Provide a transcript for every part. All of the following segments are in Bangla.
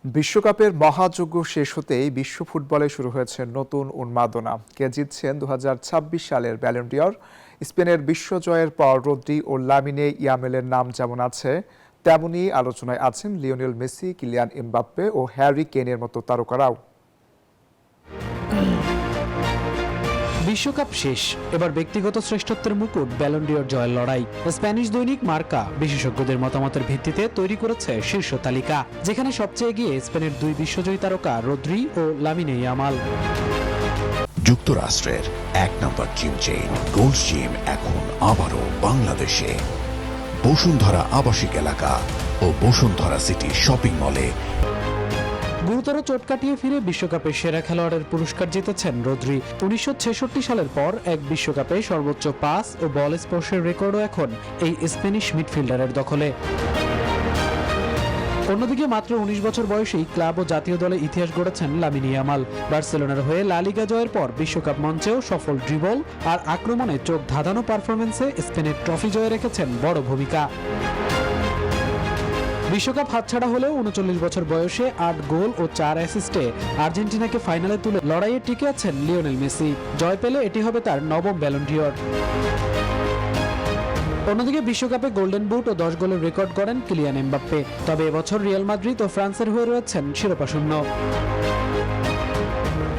বিশ্বকাপের মহাযজ্ঞ শেষ হতেই বিশ্ব ফুটবলে শুরু হয়েছে নতুন উন্মাদনা। কে জিতছেন ২০২৬ সালের ব্যালন ডি'অর? স্পেনের বিশ্বজয়ের পর রদ্রি ও লামিনে ইয়ামালের নাম যেমন আছে, তেমনই আলোচনায় আছেন লিওনেল মেসি, কিলিয়ান এমবাপ্পে ও হ্যারি কেনের মতো তারকারাও। বিশ্বকাপ শেষ, এবার ব্যক্তিগত শ্রেষ্ঠত্বের মুকুট ব্যালন ডি'অর জয়ের লড়াই। স্প্যানিশ দৈনিক মার্কা বিশেষজ্ঞদের মতামতের ভিত্তিতে তৈরি করেছে শীর্ষ তালিকা, যেখানে সবচেয়ে এগিয়ে স্পেনের দুই বিশ্বজয়ী তারকা রদ্রি ও লামিনে ইয়ামাল। যুক্তরাষ্ট্রের এক নম্বর জিম চেইন গোল্ড জিম এখন আবারও বাংলাদেশে। বসুন্ধরা আবাসিক এলাকা ও বসুন্ধরা সিটি শপিং মলে। গুরুতর চোট কাটিয়ে ফিরে বিশ্বকাপের সেরা খেলোয়াড়ের পুরস্কার জিতেছেন রদ্রি। ১৯৬৬ সালের পর এক বিশ্বকাপে সর্বোচ্চ পাস ও বল স্পর্শের রেকর্ডও এখন এই স্প্যানিশ মিডফিল্ডারের দখলে। অন্যদিকে মাত্র ১৯ বছর বয়সেই ক্লাব ও জাতীয় দলে ইতিহাস গড়েছেন লামিনে ইয়ামাল। বার্সেলোনার হয়ে লা লিগা জয়ের পর বিশ্বকাপ মঞ্চেও সফল ড্রিবল আর আক্রমণে চোখ ধাঁধানো পারফরম্যান্সে স্পেনের ট্রফি জয়ে রেখেছেন বড় ভূমিকা। বিশ্বকাপ হাতছাড়া হলেও ৩৯ বছর বয়সে ৮ গোল ও ৪ অ্যাসিস্টে আর্জেন্টিনাকে ফাইনালে তুলে লড়াইয়ে টিকে আছেন লিওনেল মেসি। জয় পেলে এটি হবে তার নবম ব্যালন ডি'অর। অন্যদিকে বিশ্বকাপে গোল্ডেন বুট ও ১০ গোলের রেকর্ড করেন কিলিয়ান এমবাপ্পে। তবে এবছর রিয়াল মাদ্রিদ ও ফ্রান্সের হয়ে রয়েছেন শিরোপাশূন্য।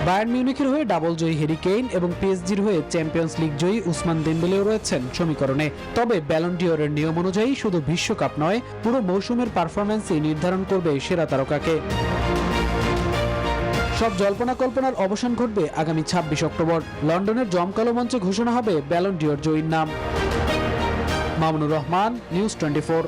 বায়ার্ন মিউনিখের হয়ে ডাবল জয়ী হ্যারি কেইন এবং পিএসজির হয়ে চ্যাম্পিয়ন্স লিগ জয়ী উসমান দেমবেলেও রয়েছেন সমীকরণে। তবে ব্যালন ডি'অরের নিয়ম অনুযায়ী শুধু বিশ্বকাপ নয়, পুরো মৌসুমের পারফরম্যান্সই নির্ধারণ করবে সেরা তারকাকে। সব জল্পনা কল্পনার অবসান ঘটবে আগামী ২৬ অক্টোবর। লন্ডনের জমকালো মঞ্চে ঘোষণা হবে ব্যালন ডি'অর জয়ীর নাম। মামুনুর রহমান, নিউজ 24।